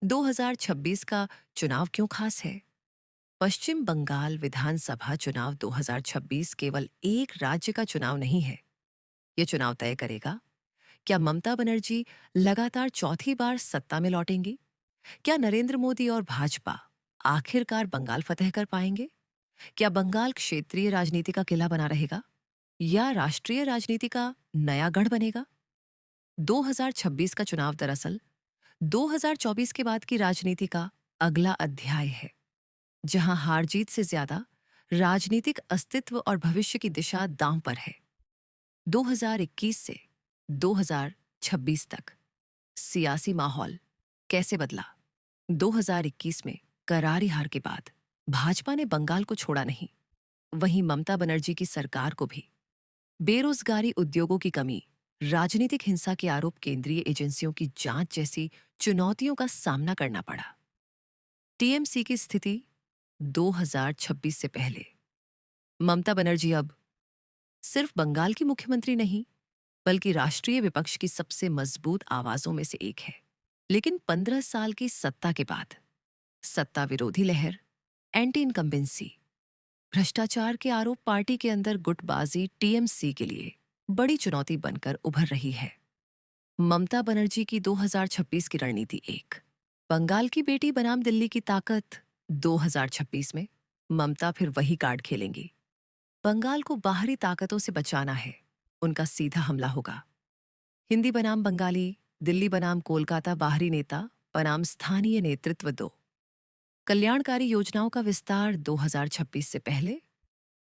2026 का चुनाव क्यों खास है? पश्चिम बंगाल विधानसभा चुनाव 2026 केवल एक राज्य का चुनाव नहीं है। ये चुनाव तय करेगा, क्या ममता बनर्जी लगातार चौथी बार सत्ता में लौटेंगी? क्या नरेंद्र मोदी और भाजपा आखिरकार बंगाल फतह कर पाएंगे? क्या बंगाल क्षेत्रीय राजनीति का किला बना रहेगा या राष्ट्रीय राजनीति का नया गढ़ बनेगा? 2026 का चुनाव दरअसल 2024 के बाद की राजनीति का अगला अध्याय है, जहां हार जीत से ज्यादा राजनीतिक अस्तित्व और भविष्य की दिशा दांव पर है। 2021 से 2026 तक सियासी माहौल कैसे बदला? 2021 में करारी हार के बाद भाजपा ने बंगाल को छोड़ा नहीं, वहीं ममता बनर्जी की सरकार को भी बेरोजगारी, उद्योगों की कमी, राजनीतिक हिंसा के आरोप, केंद्रीय एजेंसियों की जांच जैसी चुनौतियों का सामना करना पड़ा। टीएमसी की स्थिति 2026 से पहले। ममता बनर्जी अब सिर्फ बंगाल की मुख्यमंत्री नहीं, बल्कि राष्ट्रीय विपक्ष की सबसे मजबूत आवाजों में से एक है। लेकिन 15 साल की सत्ता के बाद सत्ता विरोधी लहर, एंटी इनकम्बेंसी, भ्रष्टाचार के आरोप, पार्टी के अंदर गुटबाजी टीएमसी के लिए बड़ी चुनौती बनकर उभर रही है। ममता बनर्जी की 2026 की रणनीति एक, बंगाल की बेटी बनाम दिल्ली की ताकत। 2026 में ममता फिर वही कार्ड खेलेंगी। बंगाल को बाहरी ताकतों से बचाना है, उनका सीधा हमला होगा। हिंदी बनाम बंगाली, दिल्ली बनाम कोलकाता, बाहरी नेता बनाम स्थानीय नेतृत्व दो। कल्याणकारी योजनाओं का विस्तार 2026 से पहले।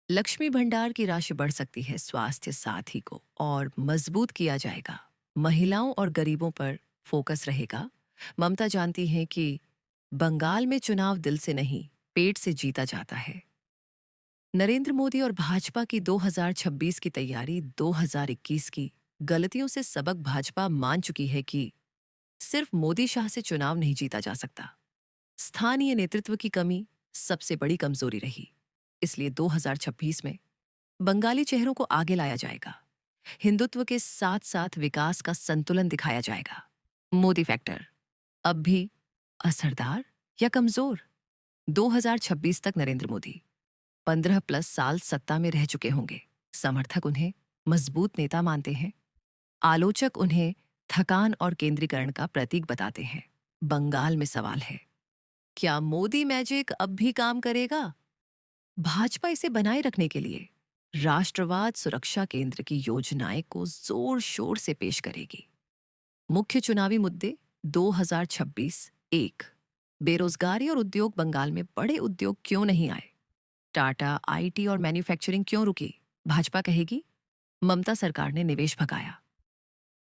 लक्ष्मी भंडार की राशि बढ़ सकती है, स्वास्थ्य साथी को और मजबूत किया जाएगा। महिलाओं और गरीबों पर फोकस रहेगा। ममता जानती हैं कि बंगाल में चुनाव दिल से नहीं, पेट से जीता जाता है। नरेंद्र मोदी और भाजपा की 2026 की तैयारी। 2021 की गलतियों से सबक भाजपा मान चुकी है कि सिर्फ मोदी शाह से चुनाव नहीं जीता जा सकता। स्थानीय नेतृत्व की कमी सबसे बड़ी कमजोरी रही, इसलिए 2026 में बंगाली चेहरों को आगे लाया जाएगा। हिंदुत्व के साथ साथ विकास का संतुलन दिखाया जाएगा। मोदी फैक्टर अब भी असरदार या कमजोर? 2026 तक नरेंद्र मोदी 15+ साल सत्ता में रह चुके होंगे। समर्थक उन्हें मजबूत नेता मानते हैं, आलोचक उन्हें थकान और केंद्रीकरण का प्रतीक बताते हैं। बंगाल में सवाल है, क्या मोदी मैजिक अब भी काम करेगा? भाजपा इसे बनाए रखने के लिए राष्ट्रवाद सुरक्षा केंद्र की योजनाएं को जोर शोर से पेश करेगी। मुख्य चुनावी मुद्दे 2026 एक, बेरोजगारी और उद्योग। बंगाल में बड़े उद्योग क्यों नहीं आए? टाटा, आईटी और मैन्युफैक्चरिंग क्यों रुकी? भाजपा कहेगी ममता सरकार ने निवेश भगाया।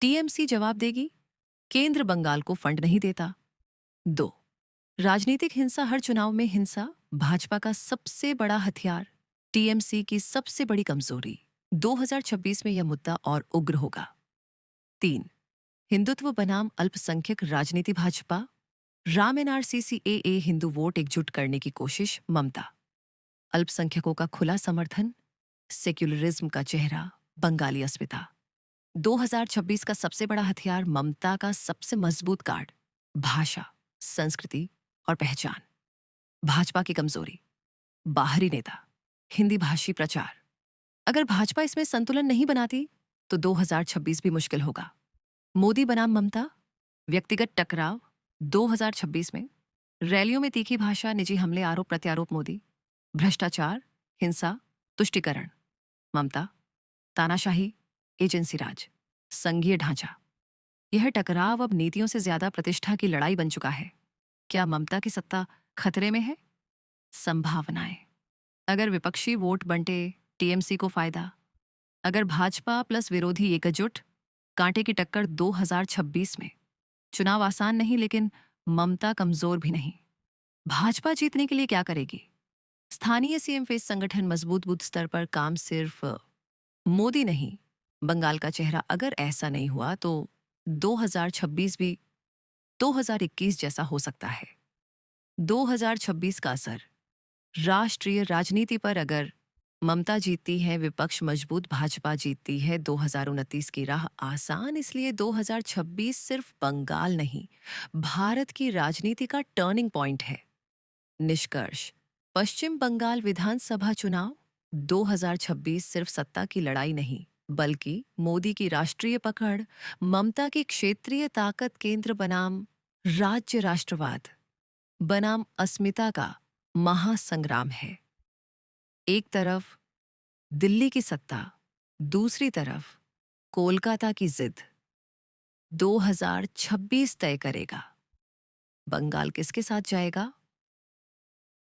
टीएमसी जवाब देगी केंद्र बंगाल को फंड नहीं देता। 2, राजनीतिक हिंसा। हर चुनाव में हिंसा भाजपा का सबसे बड़ा हथियार, टीएमसी की सबसे बड़ी कमजोरी। 2026 में यह मुद्दा और उग्र होगा। 3, हिंदुत्व बनाम अल्पसंख्यक राजनीति। भाजपा राम एनआरसी हिंदू वोट एकजुट करने की कोशिश। ममता अल्पसंख्यकों का खुला समर्थन, सेक्युलरिज्म का चेहरा, बंगाली अस्मिता। 2026 का सबसे बड़ा हथियार, ममता का सबसे मजबूत कार्ड, भाषा, संस्कृति और पहचान। भाजपा की कमजोरी, बाहरी नेता, हिंदी भाषी प्रचार। अगर भाजपा इसमें संतुलन नहीं बनाती तो 2026 भी मुश्किल होगा। मोदी बनाम ममता, व्यक्तिगत टकराव। 2026 में रैलियों में तीखी भाषा, निजी हमले, आरोप प्रत्यारोप। मोदी भ्रष्टाचार, हिंसा, तुष्टीकरण। ममता तानाशाही, एजेंसी राज, संघीय ढांचा। यह टकराव अब नीतियों से ज्यादा प्रतिष्ठा की लड़ाई बन चुका है। क्या ममता की सत्ता खतरे में है? संभावनाएं, अगर विपक्षी वोट बंटे, टीएमसी को फायदा। अगर भाजपा प्लस विरोधी एकजुट, कांटे की टक्कर। 2026 में चुनाव आसान नहीं, लेकिन ममता कमजोर भी नहीं। भाजपा जीतने के लिए क्या करेगी? स्थानीय सीएम फेस संगठन, मजबूत बूथ स्तर पर काम। सिर्फ मोदी नहीं, बंगाल का चेहरा। अगर ऐसा नहीं हुआ तो 2026 भी 2021 जैसा हो सकता है। 2026 का असर राष्ट्रीय राजनीति पर। अगर ममता जीतती है, विपक्ष मजबूत, भाजपा जीतती है। 2029 की राह आसान, इसलिए 2026 सिर्फ बंगाल नहीं, भारत की राजनीति का टर्निंग पॉइंट है। निष्कर्ष: पश्चिम बंगाल विधानसभा चुनाव 2026 सिर्फ सत्ता की लड़ाई नहीं, बल्कि मोदी की राष्ट्रीय पकड़, ममता की क्षेत्रीय ताकत केंद्र बनाम राज्य राष्ट्रवाद बनाम अस्मिता का महासंग्राम है। एक तरफ दिल्ली की सत्ता, दूसरी तरफ कोलकाता की जिद। 2026 तय करेगा बंगाल किसके साथ जाएगा